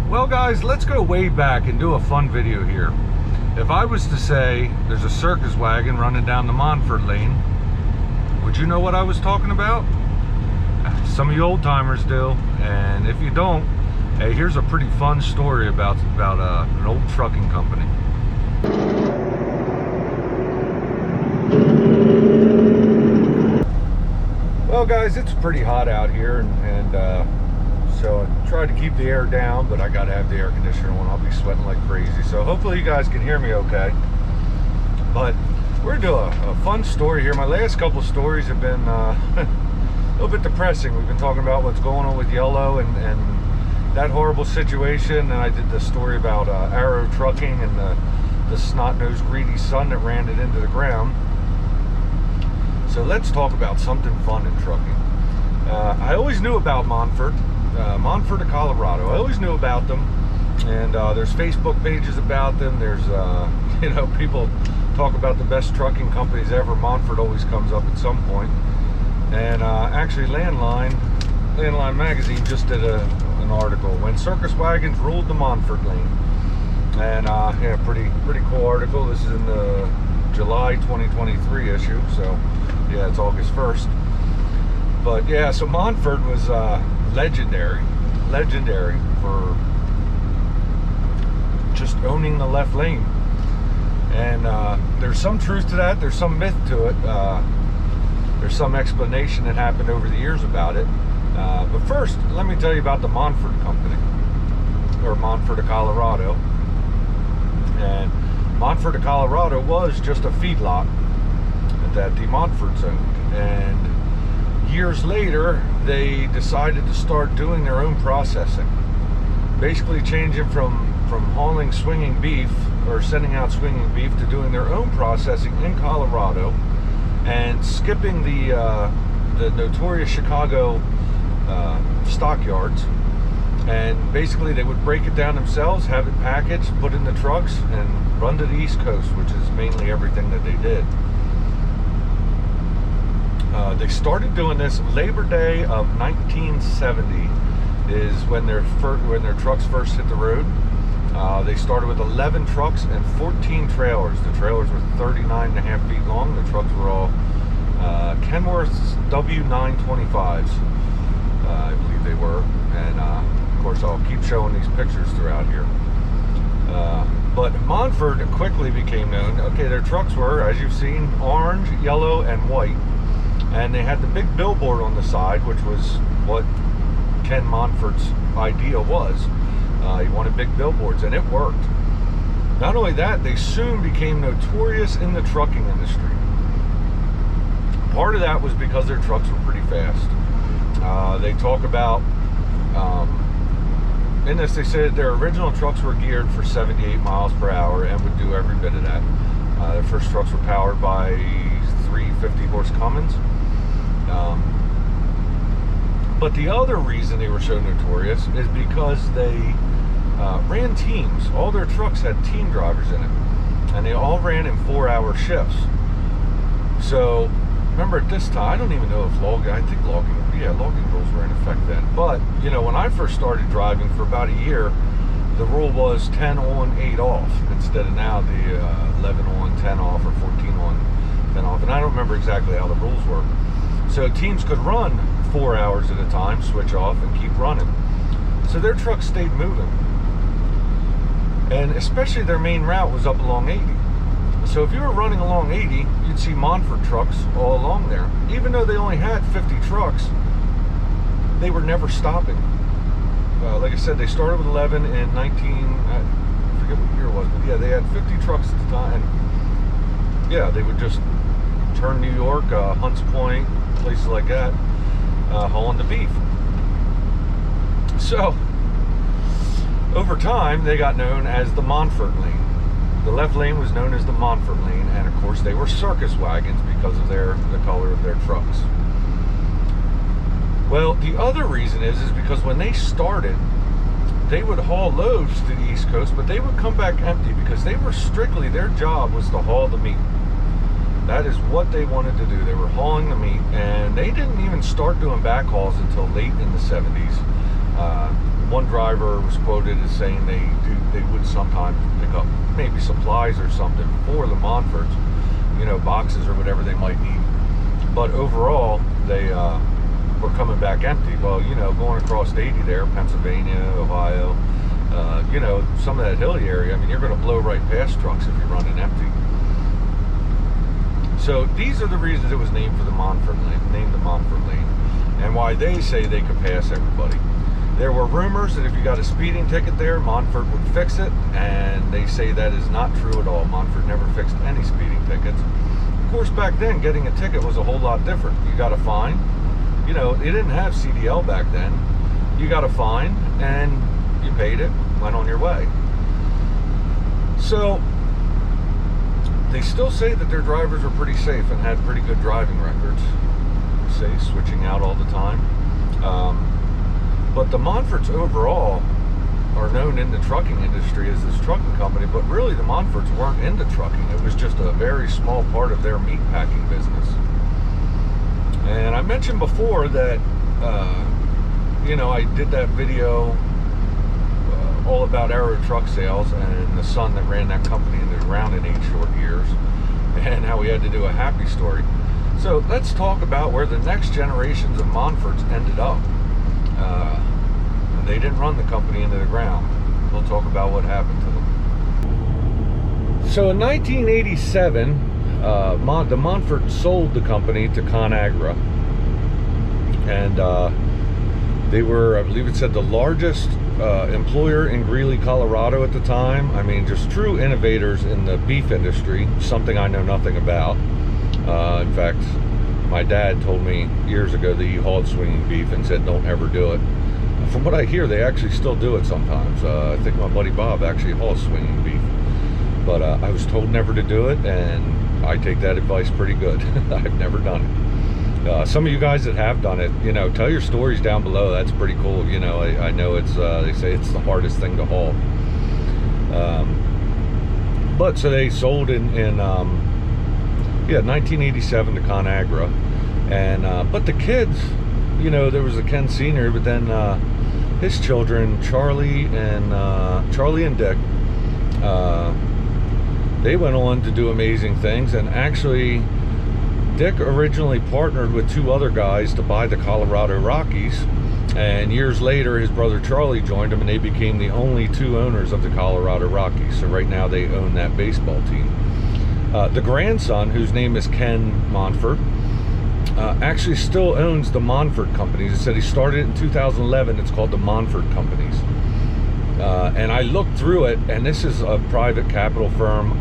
Well guys, let's go way back and do a fun video here. If I was to say there's a circus wagon running down the Monfort Lane, would you know what I was talking about? Some of you old timers do, and if you don't, hey, here's a pretty fun story about an old trucking company. Well guys, it's pretty hot out here, and so I tried to keep the air down, but I gotta have the air conditioner on. I'll be sweating like crazy. So hopefully you guys can hear me okay. But we're doing a fun story here. My last couple of stories have been a little bit depressing. We've been talking about what's going on with Yellow and that horrible situation. And I did the story about Arrow Trucking and the snot-nosed greedy son that ran it into the ground. So let's talk about something fun in trucking. I always knew about Monfort of Colorado. I always knew about them, and there's Facebook pages about them. There's you know, people talk about the best trucking companies ever. Monfort always comes up at some point. And actually Landline magazine just did an article, When Circus Wagons Ruled the Monfort Lane. And yeah, pretty cool article. This is in the July 2023 issue, so yeah, it's August 1st. But yeah, so Monfort was legendary for just owning the left lane. And there's some truth to that, there's some myth to it, there's some explanation that happened over the years about it. But first, let me tell you about the Monfort Company, or Monfort of Colorado. And Monfort of Colorado was just a feedlot that the Monforts owned. And years later, they decided to start doing their own processing. Basically changing from hauling swinging beef, or sending out swinging beef, to doing their own processing in Colorado, and skipping the notorious Chicago stockyards. And basically they would break it down themselves, have it packaged, put in the trucks, and run to the East Coast, which is mainly everything that they did. They started doing this Labor Day of 1970 is when their trucks first hit the road. They started with 11 trucks and 14 trailers. The trailers were 39.5 feet long. The trucks were all Kenworth's W925s, I believe they were. And of course, I'll keep showing these pictures throughout here. But Monfort quickly became known. Okay, their trucks were, as you've seen, orange, yellow, and white. And they had the big billboard on the side, which was what Ken Monfort's idea was. He wanted big billboards, and it worked. Not only that, they soon became notorious in the trucking industry. Part of that was because their trucks were pretty fast. They talk about, in this, they said their original trucks were geared for 78 miles per hour and would do every bit of that. Their first trucks were powered by 350 horse Cummins. But the other reason they were so notorious is because they ran teams. All their trucks had team drivers in it, and they all ran in 4-hour shifts. So remember, at this time, I don't even know if logging rules were in effect then. But you know, when I first started driving for about a year, the rule was 10 on, 8 off, instead of now the 11 on, 10 off, or 14 on, 10 off. And I don't remember exactly how the rules were. So teams could run 4 hours at a time, switch off, and keep running. So their trucks stayed moving. And especially their main route was up along 80. So if you were running along 80, you'd see Monfort trucks all along there. Even though they only had 50 trucks, they were never stopping. Like I said, they started with 11 in I forget what year it was, but yeah, they had 50 trucks at the time. And yeah, they would just turn New York, Hunts Point, places like that, hauling the beef. So over time, they got known as the Monfort Lane. The left lane was known as the Monfort Lane, and of course they were circus wagons because of the color of their trucks. Well, the other reason is because when they started, they would haul loads to the East Coast, but they would come back empty because they were strictly, their job was to haul the meat. That is what they wanted to do. They were hauling the meat, and they didn't even start doing back hauls until late in the 70s. one driver was quoted as saying they would sometimes pick up maybe supplies or something for the Monforts, you know, boxes or whatever they might need. But overall, they were coming back empty. Well, you know, going across 80 there, Pennsylvania, Ohio, you know, some of that hilly area, I mean, you're going to blow right past trucks if you're running empty. So these are the reasons it was named for the Monfort Lane, named the Monfort Lane, and why they say they could pass everybody. There were rumors that if you got a speeding ticket there, Monfort would fix it, and they say that is not true at all. Monfort never fixed any speeding tickets. Of course, back then, getting a ticket was a whole lot different. You got a fine. You know, it didn't have CDL back then. You got a fine, and you paid it, went on your way. So they still say that their drivers were pretty safe and had pretty good driving records. Say, switching out all the time. But the Monforts overall are known in the trucking industry as this trucking company, but really the Monforts weren't into trucking. It was just a very small part of their meat packing business. And I mentioned before that, you know, I did that video all about Arrow Truck Sales and the son that ran that company into the ground in 8 short years, and how we had to do a happy story. So let's talk about where the next generations of Monforts ended up. They didn't run the company into the ground. We'll talk about what happened to them. So in 1987, the Monfort sold the company to ConAgra, and they were, I believe it said, the largest employer in Greeley, Colorado at the time. I mean, just true innovators in the beef industry, something I know nothing about. In fact, my dad told me years ago that he hauled swinging beef and said don't ever do it. From what I hear, they actually still do it sometimes. I think my buddy Bob actually hauls swinging beef. But I was told never to do it, and I take that advice pretty good. I've never done it. Some of you guys that have done it, you know, tell your stories down below. That's pretty cool. You know, I know it's, they say it's the hardest thing to haul. But so they sold in 1987 to ConAgra. And, but the kids, you know, there was a Ken Sr., but then his children, Charlie and Dick, they went on to do amazing things. And actually, Dick originally partnered with 2 other guys to buy the Colorado Rockies, and years later his brother Charlie joined him, and they became the only 2 owners of the Colorado Rockies. So right now they own that baseball team. The grandson, whose name is Ken Monfort, actually still owns the Monfort Companies. He said he started it in 2011. It's called the Monfort Companies. And I looked through it, and this is a private capital firm.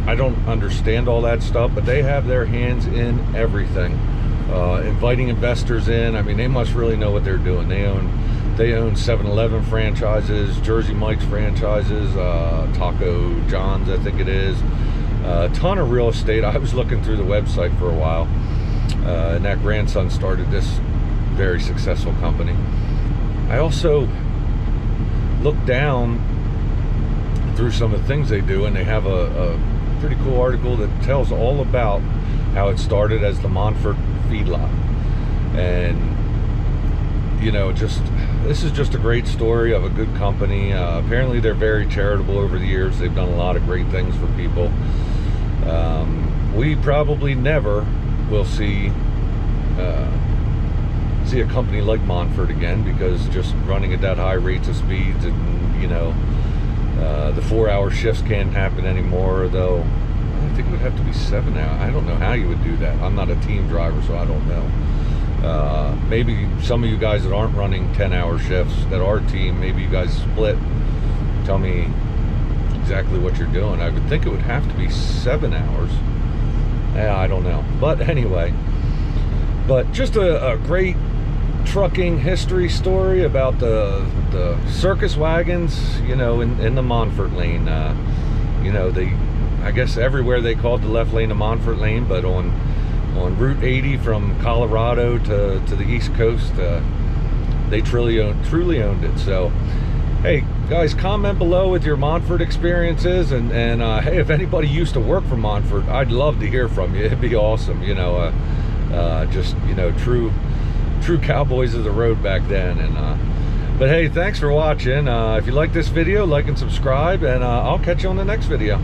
I don't understand all that stuff, but they have their hands in everything. Inviting investors in. I mean, they must really know what they're doing. They own 7-Eleven franchises, Jersey Mike's franchises, Taco John's, I think it is. A ton of real estate. I was looking through the website for a while, and that grandson started this very successful company. I also looked down through some of the things they do, and they have a pretty cool article that tells all about how it started as the Monfort feedlot. And you know, this is just a great story of a good company. Apparently they're very charitable over the years. They've done a lot of great things for people. We probably never will see a company like Monfort again, because just running at that high rates of speeds, and you know, the 4-hour shifts can't happen anymore, though I think it would have to be 7 hours. I don't know how you would do that. I'm not a team driver, so I don't know. Maybe some of you guys that aren't running 10-hour shifts, that are team, maybe you guys split. Tell me exactly what you're doing. I would think it would have to be 7 hours. Yeah, I don't know. But anyway, but just a great trucking history story about the Circus Wagons, you know, in the Monfort Lane. You know, I guess everywhere they called the left lane the Monfort Lane, but on Route 80 from Colorado to the East Coast, they truly owned it. So, hey guys, comment below with your Monfort experiences, and hey, if anybody used to work for Monfort, I'd love to hear from you. It'd be awesome, you know, just, you know, true cowboys of the road back then. And But hey, thanks for watching. If you like this video, like and subscribe, and I'll catch you on the next video.